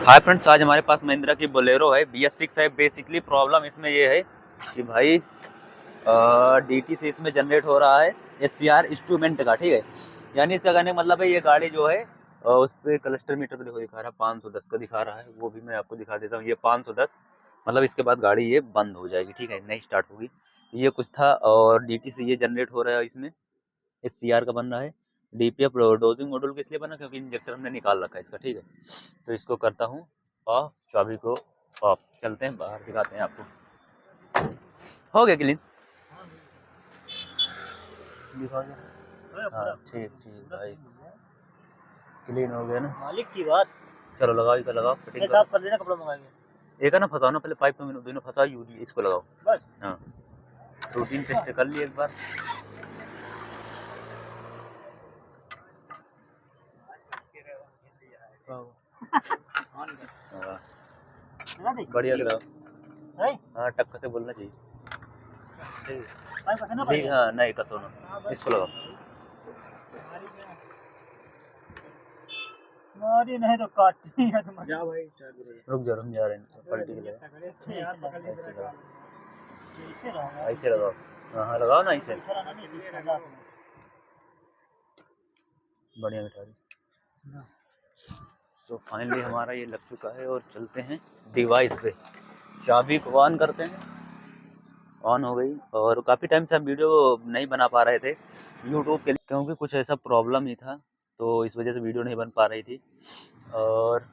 Hi friends, आज हमारे पास महिंद्रा की बोलेरो है, BS6 है। बेसिकली प्रॉब्लम इसमें ये है कि भाई DT से इसमें जनरेट हो रहा है SCR इंस्ट्रूमेंट का, ठीक है। यानी इसका कहने का मतलब है ये गाड़ी जो है उस पर क्लस्टर मीटर पे देखो दिखा रहा है 510 का दिखा रहा है। वो भी मैं आपको दिखा देता हूँ। ये 510 मतलब इसके बाद गाड़ी ये बंद हो जाएगी, ठीक है, नहीं स्टार्ट होगी। ये कुछ था और DT से ये जनरेट हो रहा है, इसमें SCR का बन रहा है। DPF डोजिंग मॉड्यूल किस लिए बना, क्योंकि इंजेक्टर हमने निकाल रखा है इसका, ठीक है। तो इसको करता हूँ ऑफ, चाबी को ऑफ, चलते हैं बाहर दिखाते हैं आपको। हो गया क्लीन, दिखा दो। हाँ ठीक ठीक भाई, क्लीन हो गया ना, मालिक की बात। चलो लगाओ, इसे लगाओ, फिटिंग साफ कर देना, कपड़ा मंगा के। एक है ना, फंसाओ ना पहले पाइप में, दोनों फंसाओ, यूज इसको लगाओ बस। हाँ, रूटीन टेस्ट कर लिए एक बार। हाँ, बढ़िया कराओ। हाँ टक्कर से बोलना चाहिए, ठीक। हाँ नहीं कसो ना, इसको लगाओ। मारी नहीं तो काटनी है तुम्हारी। जा भाई रुक जा रहे हैं पलटी के लिए, ऐसे लगाओ। हाँ हाँ लगाओ ना ऐसे, बढ़िया मिठाई। तो फाइनली हमारा ये लग चुका है और चलते हैं डिवाइस पे। चाबी को ऑन करते हैं, ऑन हो गई। और काफ़ी टाइम से हम वीडियो नहीं बना पा रहे थे यूट्यूब के लिए, क्योंकि कुछ ऐसा प्रॉब्लम ही था, तो इस वजह से वीडियो नहीं बन पा रही थी। और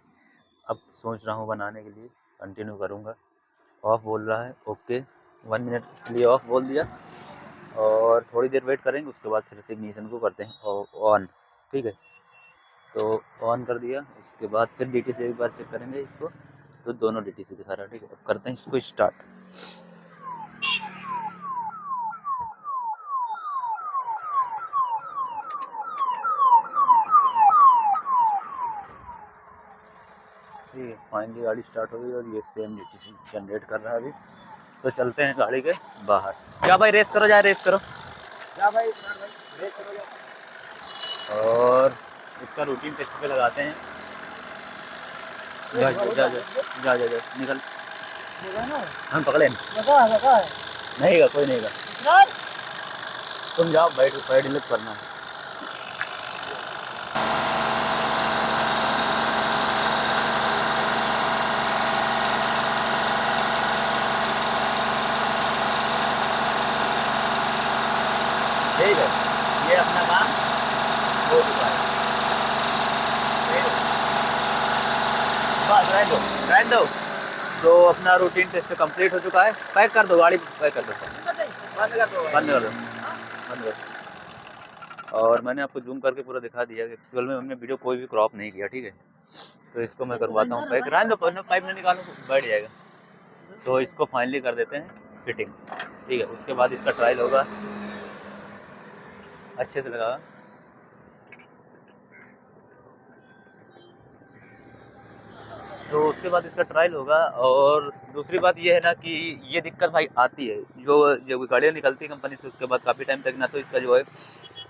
अब सोच रहा हूँ बनाने के लिए, कंटिन्यू करूँगा। ऑफ बोल रहा है, ओके 1 मिनट के लिए ऑफ बोल दिया और थोड़ी देर वेट करेंगे, उसके बाद फिर से इग्निशन को करते हैं ऑन, ठीक है। तो ऑन कर दिया, उसके बाद फिर DT से एक बार चेक करेंगे इसको, तो दोनों DT से दिखा रहा है, ठीक है। अब करते हैं इसको स्टार्ट। ठीक है, फाइनली गाड़ी स्टार्ट हो गई और ये सेम DT जनरेट कर रहा है अभी। तो चलते हैं गाड़ी के बाहर। क्या भाई रेस करो, जाए रेस करो, जा भाई रेस करो जा। और इसका रूटीन टेस्ट पे लगाते हैं। जा जा जा जा जा जा निकल, हम पकड़े नहीं का कोई नहीं का, तुम जाओ बैठ पैड लिफ्ट करना है। ठीक है, ये अपना काम हो चुका है, बस रहने दो। तो अपना रूटीन टेस्ट कंप्लीट हो चुका है। पैक कर दो, गाड़ी पैक कर दो, बंद कर दो, बंद कर दो, बंद कर दो। और मैंने आपको जूम करके पूरा दिखा दिया कि एक्चुअल में हमने वीडियो कोई भी क्रॉप नहीं किया, ठीक है। तो इसको मैं करवाता हूँ पैक, रहने दो, पाइप में निकालो बैठ जाएगा। तो इसको फाइनली कर देते हैं फिटिंग, ठीक है। उसके बाद इसका ट्रायल होगा, अच्छे से लगा। तो उसके बाद इसका ट्रायल होगा। और दूसरी बात ये है ना कि ये दिक्कत भाई आती है, जो गाड़ियाँ निकलती है कंपनी से, उसके बाद काफ़ी टाइम तक ना तो इसका जो है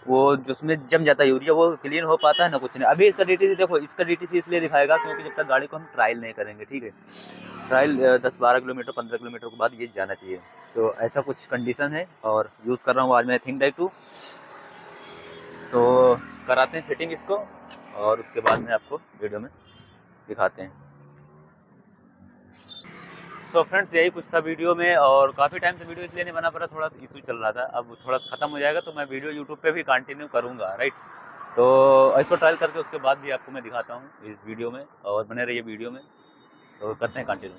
वो जिसमें जम जाता है यूरिया, वो क्लीन हो पाता है ना कुछ नहीं। अभी इसका DTC देखो, इसका DTC इसलिए दिखाएगा क्योंकि जब तक गाड़ी को हम ट्रायल नहीं करेंगे, ठीक है। ट्रायल 10-12 किलोमीटर 15 किलोमीटर के बाद ये जाना चाहिए। तो ऐसा कुछ कंडीशन है और यूज़ कर रहा हूँ आज मैं थिंक डाई 2। तो कराते हैं फिटिंग इसको और उसके बाद में आपको वीडियो में दिखाते हैं। तो फ्रेंड्स यही कुछ था वीडियो में, और काफ़ी टाइम से वीडियो इसलिए नहीं बना पा रहा, थोड़ा इशू चल रहा था। अब थोड़ा ख़त्म हो जाएगा तो मैं वीडियो यूट्यूब पे भी कंटिन्यू करूँगा, राइट। तो इसको ट्रायल करके उसके बाद भी आपको मैं दिखाता हूँ इस वीडियो में, और बने रहिए वीडियो में। तो करते हैं कंटिन्यू।